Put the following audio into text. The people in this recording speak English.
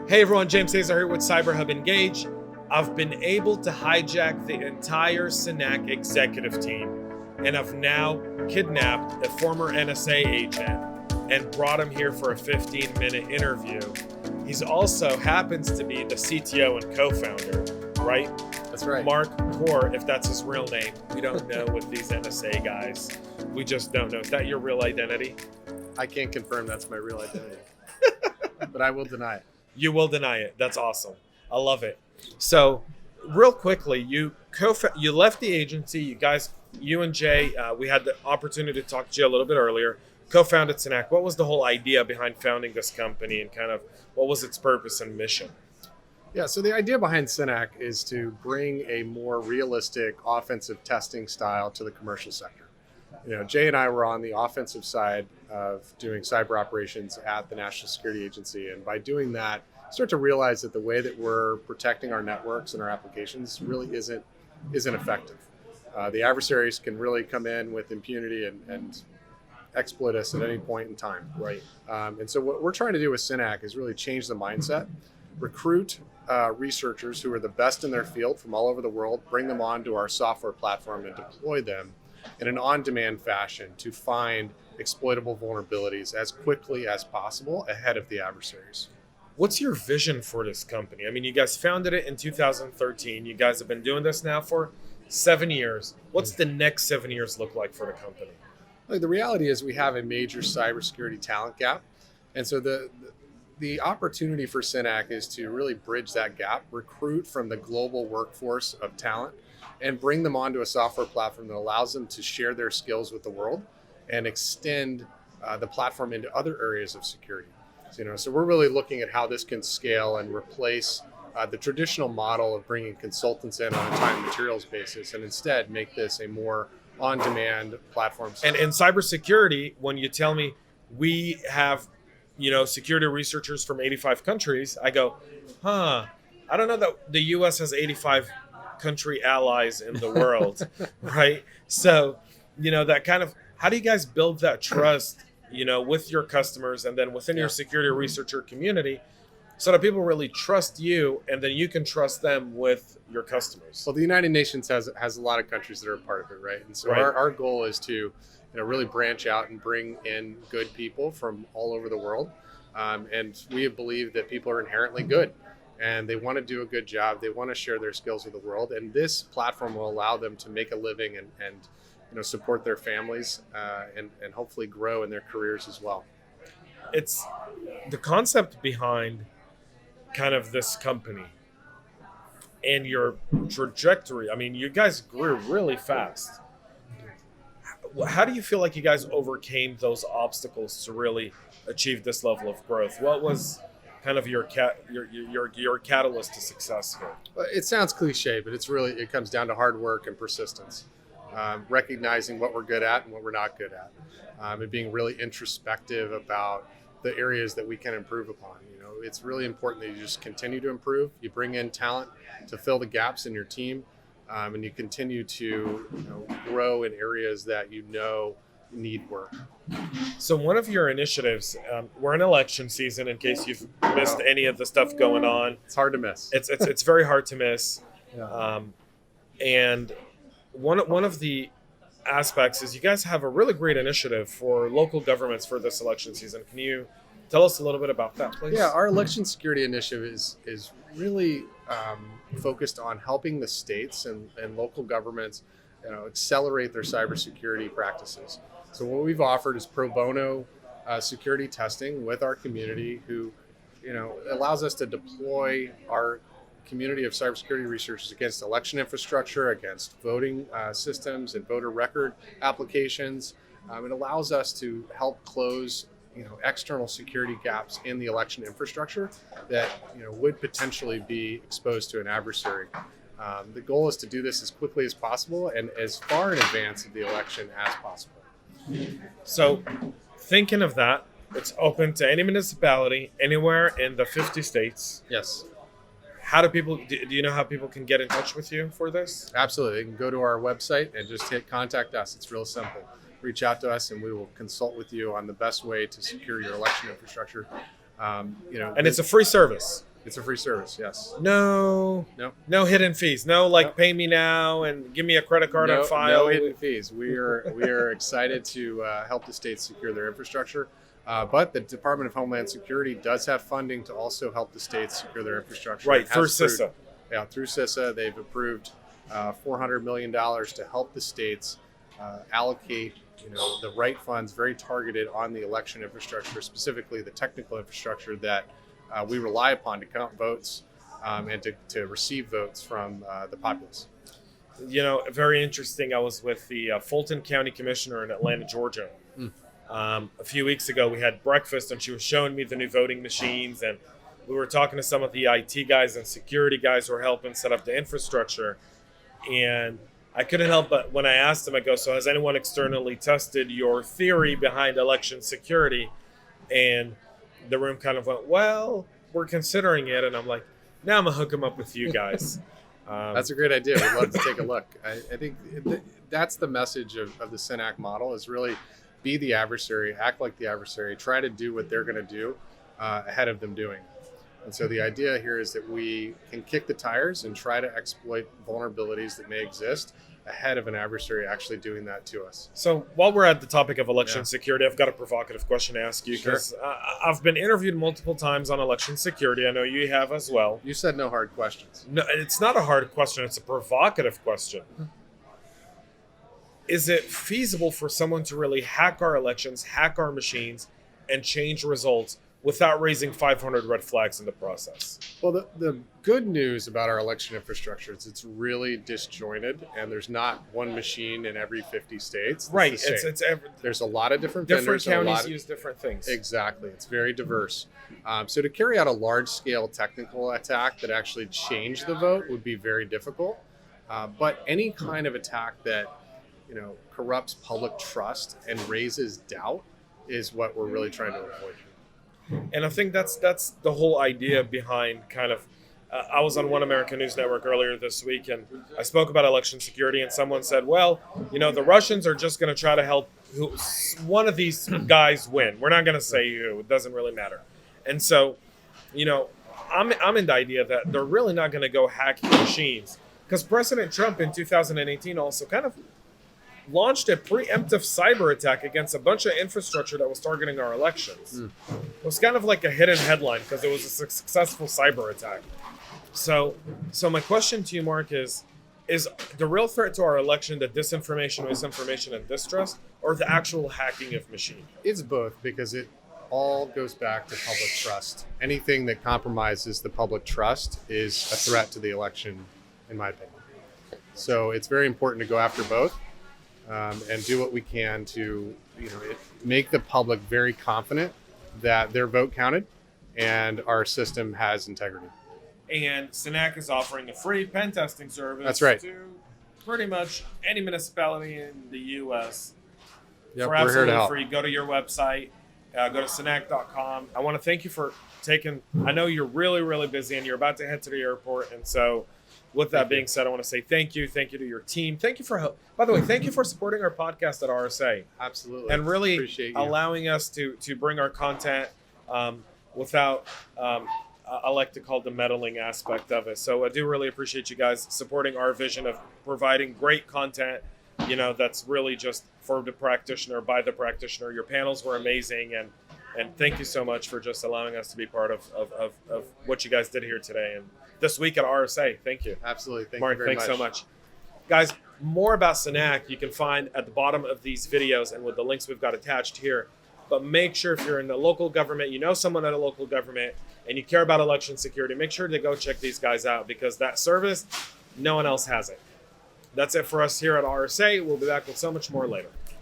Hey everyone, James Cesar here with CyberHub Engage. I've been able to hijack the entire Synack executive team, and I've now kidnapped a former NSA agent and brought him here for a 15-minute interview. He's also happens to be the CTO and co-founder, right? That's right. Mark Kuhr, if that's his real name. We don't know with these NSA guys. We just don't know. Is that your real identity? I can't confirm that's my real identity, but I will deny it. You will deny it. That's awesome. I love it. So, real quickly, you left the agency. You and Jay, we had the opportunity to talk to Jay a little bit earlier. Co-founded Synack. What was the whole idea behind founding this company, and kind of what was its purpose and mission? Yeah, so the idea behind Synack is to bring a more realistic offensive testing style to the commercial sector. Jay and I were on the offensive side of doing cyber operations at the National Security Agency, and by doing that, start to realize that the way that we're protecting our networks and our applications really isn't effective. The adversaries can really come in with impunity and exploit us at any point in time. Right. And so what we're trying to do with Synack is really change the mindset, recruit researchers who are the best in their field from all over the world, bring them onto our software platform and deploy them in an on-demand fashion to find exploitable vulnerabilities as quickly as possible ahead of the adversaries. What's your vision for this company? I mean, you guys founded it in 2013. You guys have been doing this now for 7 years. What's the next 7 years look like for the company? The reality is we have a major cybersecurity talent gap. And so the opportunity for Synack is to really bridge that gap, recruit from the global workforce of talent, and bring them onto a software platform that allows them to share their skills with the world and extend the platform into other areas of security. So we're really looking at how this can scale and replace the traditional model of bringing consultants in on a time and materials basis, and instead make this a more on-demand platform. And in cybersecurity, when you tell me we have, security researchers from 85 countries, I go, I don't know that the U.S. has 85 country allies in the world, right? So, that kind of, how do you guys build that trust, with your customers and then within your security researcher community, so that people really trust you and then you can trust them with your customers? Well, the United Nations has a lot of countries that are a part of it, right? And so our goal is to really branch out and bring in good people from all over the world. And we believe that people are inherently good and they want to do a good job. They want to share their skills with the world. And this platform will allow them to make a living and support their families and hopefully grow in their careers as well. It's the concept behind kind of this company and your trajectory. I mean, you guys grew really fast. How do you feel like you guys overcame those obstacles to really achieve this level of growth? What was kind of your catalyst to success here? It sounds cliche, but it comes down to hard work and persistence. Recognizing what we're good at and what we're not good at, and being really introspective about the areas that we can improve upon. It's really important that you just continue to improve. You bring in talent to fill the gaps in your team, and you continue to grow in areas that need work. So one of your initiatives, we're in election season. In case you've missed any of the stuff going on, it's hard to miss. It's very hard to miss, Yeah. and one of the aspects is you guys have a really great initiative for local governments for this election season. Can you tell us a little bit about that, please? Yeah, our election security initiative is really focused on helping the states and local governments accelerate their cybersecurity practices. So what we've offered is pro bono security testing with our community, who allows us to deploy our community of cybersecurity researchers against election infrastructure, against voting systems and voter record applications. It allows us to help close external security gaps in the election infrastructure that would potentially be exposed to an adversary. The goal is to do this as quickly as possible and as far in advance of the election as possible. So thinking of that, it's open to any municipality anywhere in the 50 states. Yes. How do people, do you know how people can get in touch with you for this? Absolutely. They can go to our website and just hit contact us. It's real simple. Reach out to us and we will consult with you on the best way to secure your election infrastructure. And it's a free service. It's a free service. Yes. No. No. No hidden fees. No, like No. pay me now and give me a credit card on file. No hidden fees. We are excited to help the states secure their infrastructure. But the Department of Homeland Security does have funding to also help the states secure their infrastructure. Right, It has through approved- CISA. Yeah, through CISA, they've approved $400 million to help the states allocate, the right funds, very targeted on the election infrastructure, specifically the technical infrastructure that we rely upon to count votes and to receive votes from the populace. Very interesting. I was with the Fulton County Commissioner in Atlanta, Georgia. A few weeks ago. We had breakfast and she was showing me the new voting machines, and we were talking to some of the IT guys and security guys who are helping set up the infrastructure. And I couldn't help but when I asked them, I go, so has anyone externally tested your theory behind election security? And the room kind of went, well, we're considering it. And I'm like, now I'm going to hook them up with you guys. That's a great idea. We'd love to take a look. I think that's the message of the Synack model, is really be the adversary, act like the adversary, try to do what they're going to do ahead of them doing. And so the idea here is that we can kick the tires and try to exploit vulnerabilities that may exist ahead of an adversary actually doing that to us. So while we're at the topic of election security, I've got a provocative question to ask you, because I've been interviewed multiple times on election security. I know you have as well. You said no hard questions. No, it's not a hard question. It's a provocative question. Is it feasible for someone to really hack our elections, hack our machines, and change results without raising 500 red flags in the process? Well, the good news about our election infrastructure is it's really disjointed, and there's not one machine in every 50 states. Right. It's there's a lot of different vendors. Counties use different things. Exactly. It's very diverse. So to carry out a large-scale technical attack that actually changed the vote would be very difficult. But any kind of attack that corrupts public trust and raises doubt is what we're really trying to avoid. And I think that's the whole idea behind kind of. I was on One American News Network earlier this week, and I spoke about election security, and someone said, well, the Russians are just going to try to help one of these guys win. We're not going to say who. It doesn't really matter. And so, I'm in the idea that they're really not going to go hacking machines, because President Trump in 2018 also kind of launched a preemptive cyber attack against a bunch of infrastructure that was targeting our elections. It was kind of like a hidden headline because it was a successful cyber attack. So my question to you, Mark, is the real threat to our election the disinformation, misinformation, and distrust, or the actual hacking of machines? It's both, because it all goes back to public trust. Anything that compromises the public trust is a threat to the election, in my opinion. So it's very important to go after both. And do what we can to, make the public very confident that their vote counted and our system has integrity. And Synack is offering a free pen testing service. That's right. To pretty much any municipality in the U.S. Yep, for we're here to absolutely help. free. Go to your website. Go to Synack.com. I want to thank you for taking. I know you're really, really busy and you're about to head to the airport, and so. With that being said, I want to say thank you. Thank you to your team. Thank you for help. By the way, thank you for supporting our podcast at RSA. Absolutely. And really appreciate you allowing us to bring our content without, I like to call the meddling aspect of it. So I do really appreciate you guys supporting our vision of providing great content, that's really just for the practitioner, by the practitioner. Your panels were amazing. And thank you so much for just allowing us to be part of what you guys did here today. And this week at RSA. Thank you. Absolutely. Thank Mark, you very thanks much. so much. Guys, more about Synack you can find at the bottom of these videos and with the links we've got attached here. But make sure if you're in the local government, someone at a local government, and you care about election security, make sure to go check these guys out, because that service, no one else has it. That's it for us here at RSA. We'll be back with so much more later.